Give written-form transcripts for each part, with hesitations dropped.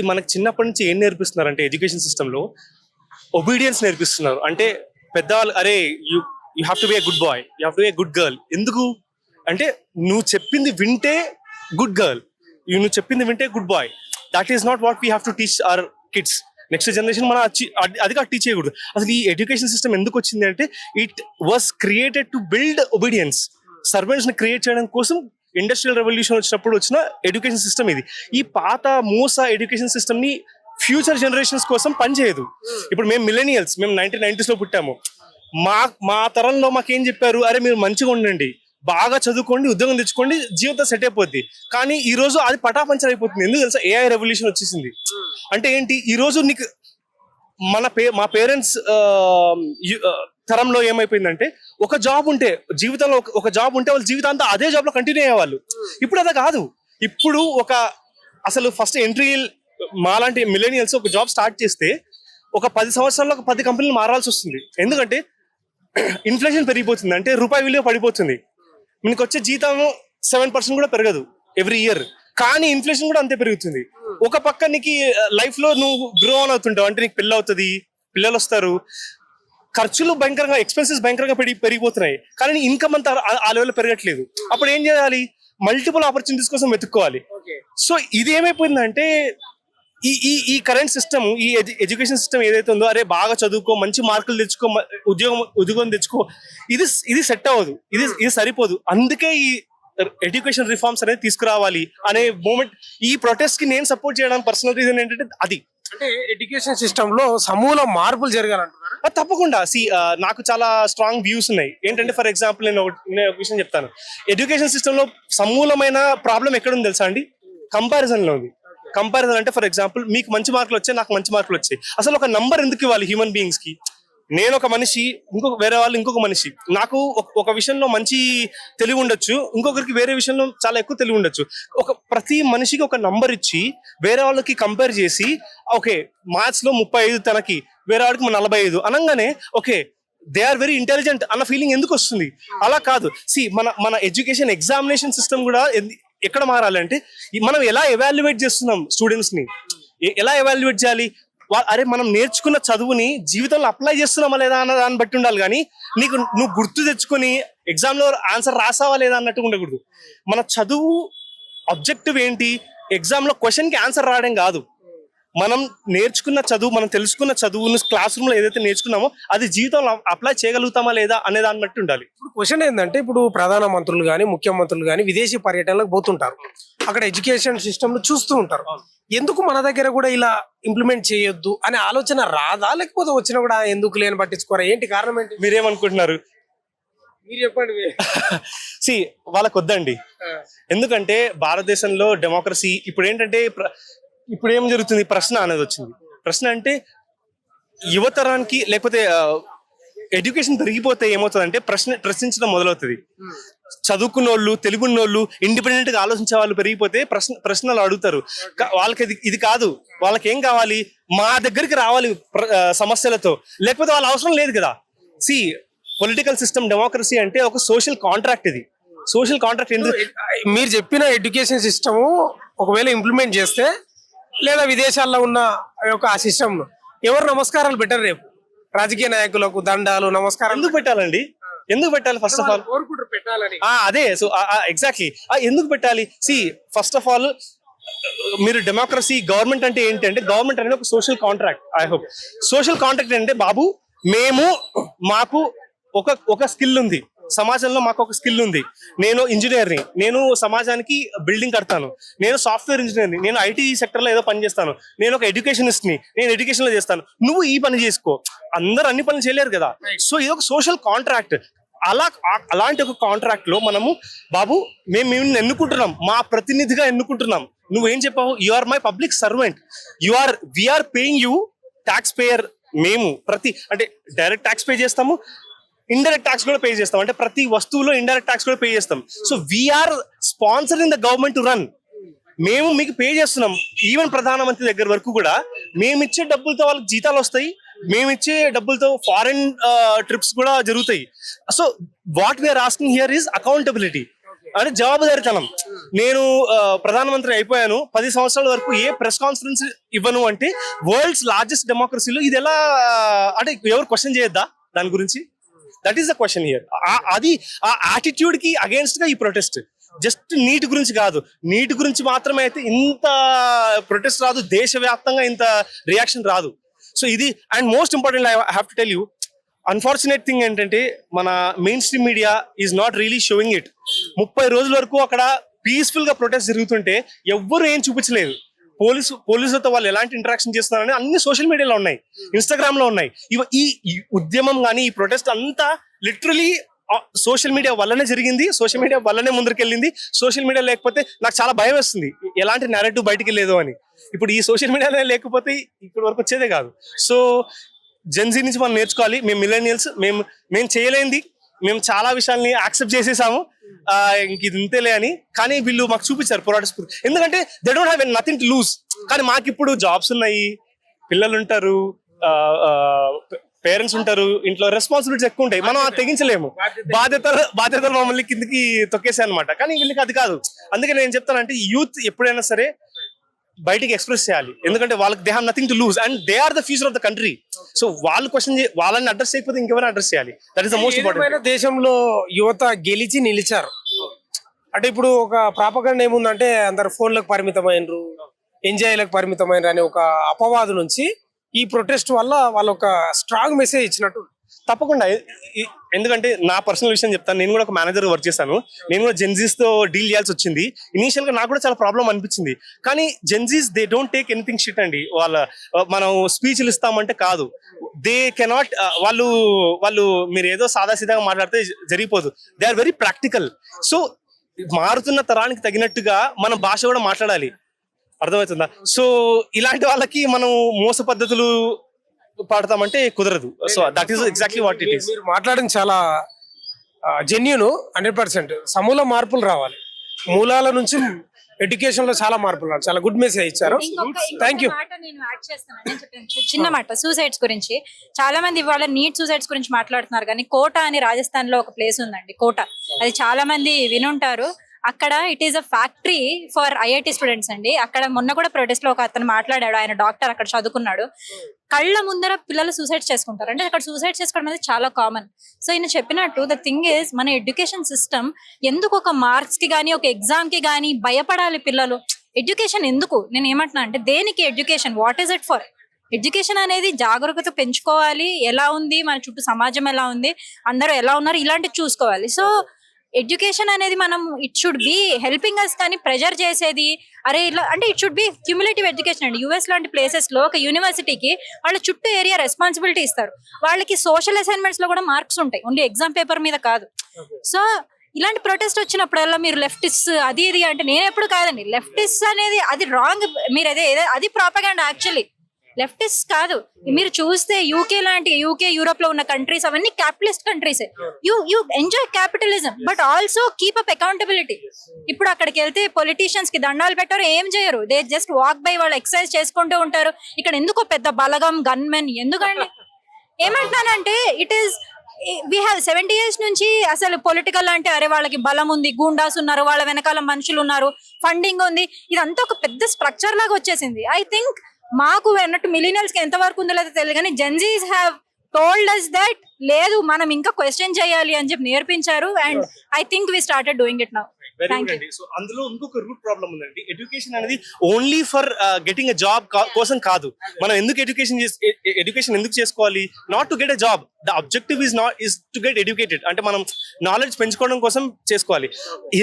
మనకి చిన్నప్పటి నుంచి ఏం నేర్పిస్తున్నారు అంటే ఎడ్యుకేషన్ సిస్టమ్ లో ఒబీడియన్స్ నేర్పిస్తున్నారు. అంటే పెద్దవాళ్ళు అరే you you have to be a good boy, you have to be a good girl. ఎందుకు అంటే నువ్వు చెప్పింది వింటే గుడ్ గర్ల్, నువ్వు చెప్పింది వింటే good boy. That is not what we have to teach our kids. Next generation మనం అది కాదు టీచ్ చేయకూడదు. అసలు ఈ ఎడ్యుకేషన్ సిస్టమ్ ఎందుకు వచ్చింది అంటే it was created to build obedience. Servants ని క్రియేట్ చేయడం కోసం ఇండస్ట్రియల్ రెవల్యూషన్ వచ్చినప్పుడు వచ్చిన ఎడ్యుకేషన్ సిస్టమ్ ఇది. ఈ పాత మూస ఎడ్యుకేషన్ సిస్టమ్ ని ఫ్యూచర్ జనరేషన్స్ కోసం పనిచేయదు. ఇప్పుడు మేము మిలేనియల్స్, మేము 1990s లో పుట్టాము. మా తరంలో మాకేం చెప్పారు, అరే మీరు మంచిగా ఉండండి, బాగా చదువుకోండి, ఉద్యోగం తెచ్చుకోండి, జీవితం సెట్ అయిపోద్ది. కానీ ఈ రోజు అది పటాపంచర్ అయిపోతుంది. ఎందుకు తెలుసా? ఏఐ రెవల్యూషన్ వచ్చేసింది. అంటే ఏంటి, ఈ రోజు నీకు మా పేరెంట్స్ తరంలో ఏమైపోయిందంటే ఒక జాబ్ ఉంటే జీవితంలో ఒక జాబ్ ఉంటే వాళ్ళు జీవితాంతా అదే జాబ్ లో కంటిన్యూ అయ్యేవాళ్ళు. ఇప్పుడు అదే కాదు. ఇప్పుడు అసలు ఫస్ట్ ఎంట్రీ మాలాంటి మిలేనియల్స్ ఒక జాబ్ స్టార్ట్ చేస్తే ఒక 10 సంవత్సరాల్లో ఒక 10 కంపెనీలు మారాల్సి వస్తుంది. ఎందుకంటే ఇన్ఫ్లేషన్ పెరిగిపోతుంది, అంటే రూపాయి విలువ పడిపోతుంది. మీకు వచ్చే జీతం 7% కూడా పెరగదు ఎవ్రీ ఇయర్, కానీ ఇన్ఫ్లేషన్ కూడా అంతే పెరుగుతుంది. ఒక పక్క నీకు లైఫ్ లో నువ్వు గ్రో ఆన్ అవుతుంటావు, అంటే నీకు పెళ్ళి అవుతుంది, పిల్లలు వస్తారు, ఖర్చులు భయంకరంగా, ఎక్స్పెన్సెస్ భయంకరంగా పెరిగిపోతున్నాయి, కానీ ఇన్కమ్ అంతా ఆ లెవెల్లో పెరగట్లేదు. అప్పుడు ఏం చేయాలి? మల్టిపుల్ ఆపర్చునిటీస్ కోసం వెతుక్కోవాలి. సో ఇది ఏమైపోయిందంటే ఈ కరెంట్ సిస్టమ్, ఈ ఎడ్యుకేషన్ సిస్టమ్ ఏదైతే ఉందో, అరే బాగా చదువుకో, మంచి మార్కులు తెచ్చుకో, ఉద్యోగం తెచ్చుకో, ఇది సెట్ అవ్వదు, ఇది సరిపోదు. అందుకే ఈ ఎడ్యుకేషన్ రిఫార్మ్స్ అనేది తీసుకురావాలి అనే మూమెంట్. ఈ ప్రొటెస్ట్ కి నేను సపోర్ట్ చేయడానికి పర్సనల్ రీజన్ ఏంటంటే అది. అంటే ఎడ్యుకేషన్ సిస్టమ్ లో సమూల మార్పులు జరగాలంటున్నారు. తప్పకుండా. నాకు చాలా స్ట్రాంగ్ వ్యూస్ ఉన్నాయి. ఏంటంటే ఫర్ ఎగ్జాంపుల్ నేను ఒక విషయం చెప్తాను. ఎడ్యుకేషన్ సిస్టమ్ లో సమూలమైన ప్రాబ్లం ఎక్కడుంది తెలుసా అండి? కంపారిజన్ లో ఉంది. కంపారిజన్ అంటే ఫర్ ఎగ్జాంపుల్ మీకు మంచి మార్కులు వచ్చాయి, నాకు మంచి మార్కులు వచ్చాయి. అసలు ఒక నంబర్ ఎందుకు ఇవ్వాలి హ్యూమన్ బీయింగ్స్ కి? నేను ఒక మనిషి, వేరే వాళ్ళు ఇంకొక మనిషి. నాకు ఒక విషయంలో మంచి తెలివి ఉండొచ్చు, ఇంకొకరికి వేరే విషయంలో చాలా ఎక్కువ తెలివి ఉండొచ్చు. ప్రతి మనిషికి ఒక నంబర్ ఇచ్చి వేరే వాళ్ళకి కంపేర్ చేసి, ఓకే మ్యాథ్స్ లో 35 తనకి, వేరే వాడికి 45 అనగానే okay they are very intelligent అన్న ఫీలింగ్ ఎందుకు వస్తుంది? అలా కాదు. మన ఎడ్యుకేషన్ ఎగ్జామినేషన్ సిస్టమ్ కూడా ఎక్కడ మారాలంటే మనం ఎలా ఎవాల్యుయేట్ చేస్తున్నాం స్టూడెంట్స్ ని, ఎలా ఎవాల్యుయేట్ చేయాలి? అరే మనం నేర్చుకున్న చదువుని జీవితంలో అప్లై చేస్తున్నామా లేదా అన్న దాన్ని బట్టి ఉండాలి. కానీ నువ్వు గుర్తు తెచ్చుకొని ఎగ్జామ్ లో ఆన్సర్ రాసావా లేదా అన్నట్టు ఉండకూడదు. మన చదువు ఆబ్జెక్టివ్ ఏంటి? ఎగ్జామ్ లో క్వశ్చన్ కి ఆన్సర్ రావడం కాదు. మనం నేర్చుకున్న చదువు, మనం తెలుసుకున్న చదువును క్లాస్ రూమ్ లో ఏదైతే నేర్చుకున్నామో అది జీవితంలో అప్లై చేయగలుగుతామా లేదా అనే దాన్ని బట్టి ఉండాలి. ఇప్పుడు క్వశ్చన్ ఏంటంటే, ఇప్పుడు ప్రధాన మంత్రులు కానీ, ముఖ్యమంత్రులు కానీ విదేశీ పర్యటనలకు పోతుంటారు, అక్కడ ఎడ్యుకేషన్ సిస్టమ్ చూస్తూ ఉంటారు. ఎందుకు మన దగ్గర కూడా ఇలా ఇంప్లిమెంట్ చేయొద్దు అనే ఆలోచన రాదా? లేకపోతే వచ్చినా కూడా ఎందుకు లేని పట్టించుకోరా? ఏంటి కారణం ఏంటి? మీరేమనుకుంటున్నారు? మీరు చెప్పండి. వాళ్ళకి వద్దండి. ఎందుకంటే భారతదేశంలో డెమోక్రసీ ఇప్పుడు ఏంటంటే, ఇప్పుడు ఏం జరుగుతుంది? ప్రశ్న అనేది వచ్చింది. ప్రశ్న అంటే యువతరానికి, లేకపోతే ఎడ్యుకేషన్ పెరిగిపోతే ఏమవుతుంది? ప్రశ్నించడం మొదలవుతుంది. చదువుకున్నోళ్ళు, తెలుగున్నోళ్ళు, ఇండిపెండెంట్ గా ఆలోచించే వాళ్ళు పెరిగిపోతే ప్రశ్నలు అడుగుతారు. వాళ్ళకి ఇది కాదు, వాళ్ళకి ఏం కావాలి? మా దగ్గరికి రావాలి సమస్యలతో, లేకపోతే వాళ్ళ అవసరం లేదు కదా. పొలిటికల్ సిస్టమ్, డెమోక్రసీ అంటే ఒక సోషల్ కాంట్రాక్ట్. ఇది సోషల్ కాంట్రాక్ట్. ఎందుకు మీరు చెప్పిన ఎడ్యుకేషన్ సిస్టమ్ ఒకవేళ ఇంప్లిమెంట్ చేస్తే, లేదా విదేశాల్లో ఉన్న ఆ సిస్టమ్ ఎవరు నమస్కారాలు పెట్టరు? రేపు రాజకీయ నాయకులకు దండాలు, నమస్కారాలు ఎందుకు పెట్టాలండి? ఎందుకు పెట్టాలి? ఫస్ట్ ఆఫ్ ఆల్ పెట్టాలని అదే. ఎగ్జాక్ట్లీ ఎందుకు పెట్టాలి? ఫస్ట్ ఆఫ్ ఆల్ మీరు డెమోక్రసీ, గవర్నమెంట్ అంటే ఏంటి అంటే, గవర్నమెంట్ అనేది ఒక social contract. I hope social contract అంటే, బాబు మాకు ఒక స్కిల్ ఉంది, సమాజంలో మాకు ఒక స్కిల్ ఉంది. నేను ఇంజనీర్ని, నేను సమాజానికి బిల్డింగ్ కడతాను. నేను సాఫ్ట్వేర్ ఇంజనీర్ని, నేను ఐటీ సెక్టర్ లో ఏదో పని చేస్తాను. నేను ఒక ఎడ్యుకేషనిస్ట్ ని, నేను ఎడ్యుకేషన్ లో చేస్తాను. నువ్వు ఈ పని చేసుకో. అందరూ అన్ని పనులు చేయలేరు కదా. సో ఇది ఒక సోషల్ కాంట్రాక్ట్. అలాంటి ఒక కాంట్రాక్ట్ లో మనము, బాబు మేము ఎన్నుకుంటున్నాం, మా ప్రతినిధిగా ఎన్నుకుంటున్నాం. నువ్వేం చెప్పావు? You are my public servant, we are paying you tax payer. మేము అంటే డైరెక్ట్ ట్యాక్స్ పే చేస్తాము, ఇండైరెక్ట్ ట్యాక్స్ కూడా పే చేస్తాం. అంటే ప్రతి వస్తువులో ఇండైరెక్ట్ ట్యాక్స్ కూడా పే చేస్తాం. So we are sponsoring the government to run. మేము మీకు పే చేస్తున్నాం. ఈవెన్ ప్రధానమంత్రి దగ్గర వరకు కూడా మేమిచ్చే డబ్బులతో వాళ్ళకి జీతాలు వస్తాయి, మేమిచ్చే డబ్బులతో ఫారెన్ ట్రిప్స్ కూడా జరుగుతాయి. So what we are asking here is accountability. అంటే జవాబుదారితనం. నేను ప్రధానమంత్రి అయిపోయాను, 10 సంవత్సరాల వరకు ఏ ప్రెస్ కాన్ఫరెన్స్ ఇవ్వను అంటే వరల్డ్స్ లార్జెస్ట్ డెమోక్రసీలో ఇది ఎలా అంటే ఎవరు క్వశ్చన్ చేయొద్దా దాని గురించి? That is the question here. అది ఆ యాటిట్యూడ్ కి అగేన్స్ట్ గా ఈ ప్రొటెస్ట్. జస్ట్ నీట్ గురించి కాదు, నీట్ గురించి మాత్రమే అయితే ఇంత ప్రొటెస్ట్ రాదు, దేశవ్యాప్తంగా ఇంత రియాక్షన్ రాదు. సో ఇది and most important I have to tell you, unfortunate thing ఏంటంటే మన main stream media is not really showing it. 30 రోజుల వరకు అక్కడ పీస్ఫుల్ గా ప్రొటెస్ట్ జరుగుతుంటే ఎవ్వరు ఏం చూపించలేదు. పోలీసులతో వాళ్ళు ఎలాంటి ఇంటరాక్షన్ చేస్తున్నారని అన్ని సోషల్ మీడియాలో ఉన్నాయి, ఇన్స్టాగ్రామ్ లో ఉన్నాయి. ఈ ఉద్యమం కానీ ఈ ప్రొటెస్ట్ అంతా లిటరలీ సోషల్ మీడియా వల్లనే జరిగింది, సోషల్ మీడియా వల్లనే ముందరికెళ్ళింది. సోషల్ మీడియా లేకపోతే నాకు చాలా భయం వేస్తుంది, ఎలాంటి నేరేటివ్ బయటికి లేదు అని. ఇప్పుడు ఈ సోషల్ మీడియాలో లేకపోతే ఇక్కడి వరకు వచ్చేదే కాదు. సో జెన్జీ నుంచి మనం నేర్చుకోవాలి. మేము మిలేనియల్స్, మేము చేయలేంది, మేము చాలా విషయాల్ని యాక్సెప్ట్ చేసేసాము, ఇంక ఇది ఇంతేలే అని. కానీ వీళ్ళు మాకు చూపించారు పోరాట స్ఫూర్తి, ఎందుకంటే they don't have nothing to loose. కానీ మాకు ఇప్పుడు జాబ్స్ ఉన్నాయి, పిల్లలు ఉంటారు, పేరెంట్స్ ఉంటారు, ఇంట్లో రెస్పాన్సిబిలిటీస్ ఎక్కువ ఉంటాయి, మనం అది తెగించలేము. బాధ్యతలు మమ్మల్ని కిందకి తొక్కేసాయి అనమాట. కానీ వీళ్ళకి అది కాదు. అందుకే నేను చెప్తానంటే యూత్ ఎప్పుడైనా సరే బయటికి ఎక్స్ప్రెస్ చేయాలి, ఎందుకంటే వాళ్ళకి they have nothing to lose and they are the future of the country. So వాళ్ళు క్వశ్చన్ వాళ్ళని అడ్రస్ చేయకపోతే ఇంకెవరైనా అడ్రస్ చేయాలి. That is the most important. దేశంలో యువత గెలిచి నిలిచారు అంటే ఇప్పుడు ఒక ప్రాపగండ ఏముందంటే అందరు ఫోన్లకు పరిమితమైనరు, ఎంజాయ్లకు పరిమితమైనరు అనే ఒక అపవాదు నుంచి ఈ ప్రొటెస్ట్ వల్ల వాళ్ళు ఒక స్ట్రాంగ్ మెసేజ్ ఇచ్చినట్టు. తప్పకుండా. ఎందుకంటే నా పర్సనల్ విషయం చెప్తాను, నేను కూడా ఒక మేనేజర్ వర్క్ చేశాను, నేను కూడా జెన్జీస్ తో డీల్ చేయాల్సి వచ్చింది. ఇనీషియల్ గా నాకు కూడా చాలా ప్రాబ్లం అనిపించింది. కానీ Gen Zs they don't take anything shit అండి. మనం స్పీచ్లు ఇస్తామంటే కాదు, దే కెనాట్, వాళ్ళు మీరు ఏదో సాదాసీదాగా మాట్లాడితే జరిగిపోదు. They are very practical. So మారుతున్న తరానికి తగినట్టుగా మన భాష కూడా మాట్లాడాలి, అర్థమవుతుందా? సో ఇలాంటి వాళ్ళకి మనం మోస పద్ధతులు పాడతామంటే కుదరదు. So that is exactly what it is. మీరు మాట్లాడిన చాలా జెన్యూన్, 100%. సమూల మార్పులు రావాలి, మూలాల నుంచి ఎడ్యుకేషన్ లో చాలా మార్పులు రావాలి. చాలా గుడ్ మెసేజ్ ఇచ్చారు. Thank you. చిన్న మాట సూసైడ్స్ గురించి చాలా మంది ఇవాళ నీట్ సూసైడ్స్ గురించి మాట్లాడుతున్నారు, కానీ కోటా అని రాజస్థాన్ లో ఒక ప్లేస్ ఉందండి, కోటా. అది చాలా మంది వినుంటారు. అక్కడ it is a factory for IIT students అండి. అక్కడ మొన్న కూడా ప్రొటెస్ట్ లో ఒక అతను మాట్లాడాడు, ఆయన డాక్టర్, అక్కడ చదువుకున్నాడు. కళ్ళ ముందర పిల్లలు సూసైడ్ చేసుకుంటారు, అంటే అక్కడ సూసైడ్ చేసుకోవడం అనేది చాలా కామన్. సో ఈయన చెప్పినట్టు ద థింగ్ ఈజ్, మన ఎడ్యుకేషన్ సిస్టమ్ ఎందుకు ఒక మార్క్స్ కి కానీ ఒక ఎగ్జామ్ కి కానీ భయపడాలి పిల్లలు? ఎడ్యుకేషన్ ఎందుకు? నేను ఏమంటున్నా అంటే, దేనికి education? What is it for? Education అనేది జాగరూకత పెంచుకోవాలి, ఎలా ఉంది మన చుట్టూ సమాజం, ఎలా ఉంది, అందరూ ఎలా ఉన్నారు, ఇలాంటివి చూసుకోవాలి. సో ఎడ్యుకేషన్ అనేది మనం it should be helping us, కానీ ప్రెజర్ చేసేది అరే ఇలా అంటే it should be cumulative education అండి. యూఎస్ లాంటి ప్లేసెస్ లో ఒక యూనివర్సిటీకి వాళ్ళ చుట్టూ ఏరియా రెస్పాన్సిబిలిటీ ఇస్తారు, వాళ్ళకి సోషల్ అసైన్మెంట్స్ లో కూడా మార్క్స్ ఉంటాయి, ఓన్లీ ఎగ్జామ్ పేపర్ మీద కాదు. సో ఇలాంటి ప్రొటెస్ట్ వచ్చినప్పుడల్లా మీరు లెఫ్టిస్ట్ అది ఇది అంటే, నేను ఎప్పుడు కాదండి, లెఫ్టిస్ట్ అనేది అది రాంగ్. మీరు అది ప్రాపగాండా యాక్చువల్లీ. లెఫ్టిస్ట్ కాదు. మీరు చూస్తే యూకే యూరోప్ లో ఉన్న కంట్రీస్ అవన్నీ capitalist countries. You enjoy capitalism but also keep up accountability. ఇప్పుడు అక్కడికి వెళ్తే పొలిటీషియన్స్ కి దండాలు పెట్టారు, ఏం చేయరు, దే జస్ట్ వాక్ బై, వాళ్ళు ఎక్సర్సైజ్ చేసుకుంటూ ఉంటారు. ఇక్కడ ఎందుకో పెద్ద బలగం గన్మెన్ ఎందుకండి? ఏమంటున్నానంటే it is we have 70 years నుంచి అసలు పొలిటికల్ అంటే అరే వాళ్ళకి బలం ఉంది, గూండాస్ ఉన్నారు, వాళ్ళ వెనకాల మనుషులు ఉన్నారు, ఫండింగ్ ఉంది, ఇదంతా ఒక పెద్ద స్ట్రక్చర్ లాగా వచ్చేసింది. ఐ థింక్ మాకు అన్నట్టు మిలీనియల్స్ కి ఎంత వరకు ఉందో లేదో తెలియదు, కానీ Gen Zs have told us that లేదు మనం ఇంకా క్వశ్చన్ చేయాలి అని చెప్పి నేర్పించారు. And I think we started doing it now. So అందులో ఇంకొక రూట్ ప్రాబ్లం ఉందండి. ఎడ్యుకేషన్ అనేది only for getting a job కోసం కాదు. మనం ఎందుకు ఎడ్యుకేషన్ ఎందుకు చేసుకోవాలి? Not to get a job. The objective is to get educated. అంటే మనం నాలెడ్జ్ పెంచుకోవడం కోసం చేసుకోవాలి.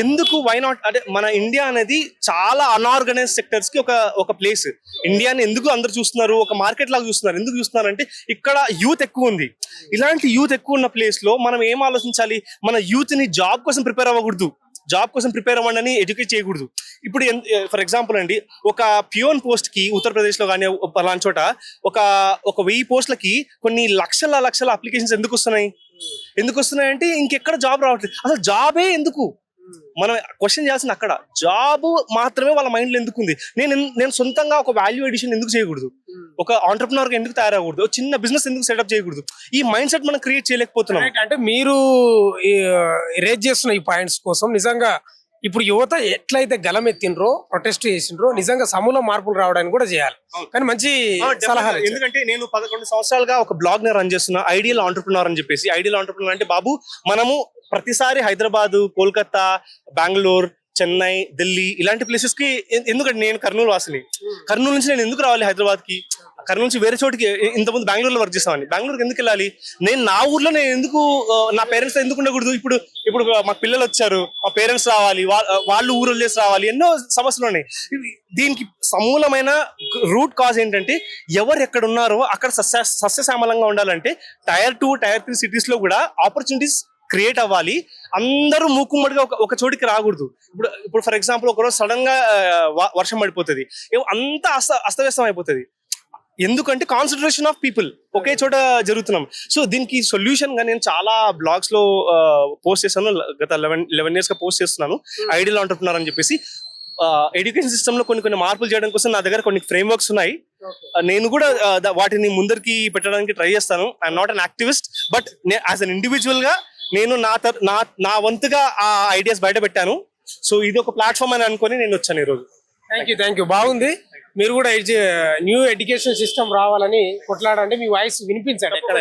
ఎందుకు వై నాట్ అంటే మన ఇండియా అనేది చాలా అన్ఆర్గనైజ్ సెక్టర్స్ కి ఒక ప్లేస్. ఇండియాని ఎందుకు అందరు చూస్తున్నారు, ఒక మార్కెట్ లాగా చూస్తున్నారు. ఎందుకు చూస్తున్నారు అంటే ఇక్కడ యూత్ ఎక్కువ ఉంది. ఇలాంటి యూత్ ఎక్కువ ఉన్న ప్లేస్ లో మనం ఏం ఆలోచించాలి? మన యూత్ ని జాబ్ కోసం ప్రిపేర్ అవ్వకూడదు, జాబ్ కోసం ప్రిపేర్ అవ్వండి ఎడ్యుకేట్ చేయకూడదు. ఇప్పుడు ఫర్ ఎగ్జాంపుల్ అండి, ఒక పియోన్ పోస్ట్ కి ఉత్తరప్రదేశ్ లో కానీ అలాంటి చోట ఒక 1000 పోస్టులకి కొన్ని లక్షల అప్లికేషన్స్ ఎందుకు వస్తున్నాయి అంటే ఇంకెక్కడ జాబ్ రావట్లేదు. అసలు జాబే ఎందుకు మనం క్వశ్చన్ చేయాల్సింది అక్కడ. జాబ్ మాత్రమే వాళ్ళ మైండ్ లో ఎందుకు ఉంది? నేను సొంతంగా ఒక వాల్యూ ఎడిషన్ ఎందుకు చేయకూడదు? ఒక ఆంటర్ప్రినర్ గా ఎందుకు తయారవకూడదు? చిన్న బిజినెస్ ఎందుకు సెటప్ చేయకూడదు? ఈ మైండ్ సెట్ మనం క్రియేట్ చేయలేకపోతున్నాం. అంటే మీరు రేజ్ చేస్తున్న ఈ పాయింట్స్ కోసం నిజంగా ఇప్పుడు యువత ఎట్లయితే గలమెత్తినరో ప్రొటెస్ట్ చేసిండ్రో నిజంగా సమూల మార్పులు రావడానికి కూడా చేయాలి. కానీ మంచి సలహాలు ఇచ్చారు. ఎందుకంటే నేను 11 సంవత్సరాలుగా ఒక బ్లాగ్ ని రన్ చేస్తున్నా, ఐడియల్ ఆంటర్ప్రినర్ అని చెప్పేసి. ఐడియల్ ఆంటర్ప్రినర్ అంటే బాబు, మనము ప్రతిసారి హైదరాబాద్, కోల్కతా, బెంగళూరు, చెన్నై, ఢిల్లీ ఇలాంటి ప్లేసెస్ కి ఎందుకంటే నేను కర్నూలు వాసిని. కర్నూలు నుంచి నేను ఎందుకు రావాలి హైదరాబాద్ కి? కర్నూలు నుంచి వేరే చోటికి, ఇంతకుముందు బెంగళూరులో వర్క్ చేస్తామని, బెంగళూరుకి ఎందుకు వెళ్ళాలి? నేను నా ఊర్లో నేను ఎందుకు, నా పేరెంట్స్ ఎందుకు ఉండకూడదు? ఇప్పుడు మాకు పిల్లలు వచ్చారు, మా పేరెంట్స్ రావాలి, వాళ్ళు ఊరు వదిలేసి రావాలి, ఎన్నో సమస్యలు ఉన్నాయి. దీనికి సమూలమైన రూట్ కాజ్ ఏంటంటే, ఎవరు ఎక్కడ ఉన్నారో అక్కడ సస్యశ్యామలంగా ఉండాలంటే టైర్ 2, టైర్ 3 సిటీస్ లో కూడా ఆపర్చునిటీస్ క్రియేట్ అవ్వాలి. అందరూ మూకుమ్మడిగా ఒక చోటికి రాకూడదు. ఇప్పుడు ఫర్ ఎగ్జాంపుల్ ఒకరోజు సడన్ గా వర్షం పడిపోతుంది, అంతా అస్తవ్యస్తం అయిపోతుంది. ఎందుకంటే కాన్సన్ట్రేషన్ ఆఫ్ పీపుల్ ఒకే చోట జరుగుతున్నాం. సో దీనికి సొల్యూషన్ గా నేను చాలా బ్లాగ్స్ లో పోస్ట్ చేశాను. గత 11 years గా పోస్ట్ చేస్తున్నాను, ఐడియల్ ఆంటర్ప్రినర్ అని చెప్పేసి. ఎడ్యుకేషన్ సిస్టమ్ లో కొన్ని మార్పులు చేయడం కోసం నా దగ్గర కొన్ని ఫ్రేమ్ వర్క్స్ ఉన్నాయి. నేను కూడా వాటిని ముందరికి పెట్టడానికి ట్రై చేస్తాను. I'm not an activist, but as an individual గా నేను నా వంతుగా ఆ ఐడియాస్ బయట పెట్టాను. సో ఇది ఒక ప్లాట్ఫామ్ అని అనుకొని నేను వచ్చాను ఈరోజు. థ్యాంక్ యూ, బాగుంది. మీరు కూడా న్యూ ఎడ్యుకేషన్ సిస్టమ్ రావాలని కొట్లాడండి, మీ వాయిస్ వినిపించండి ఎక్కడ.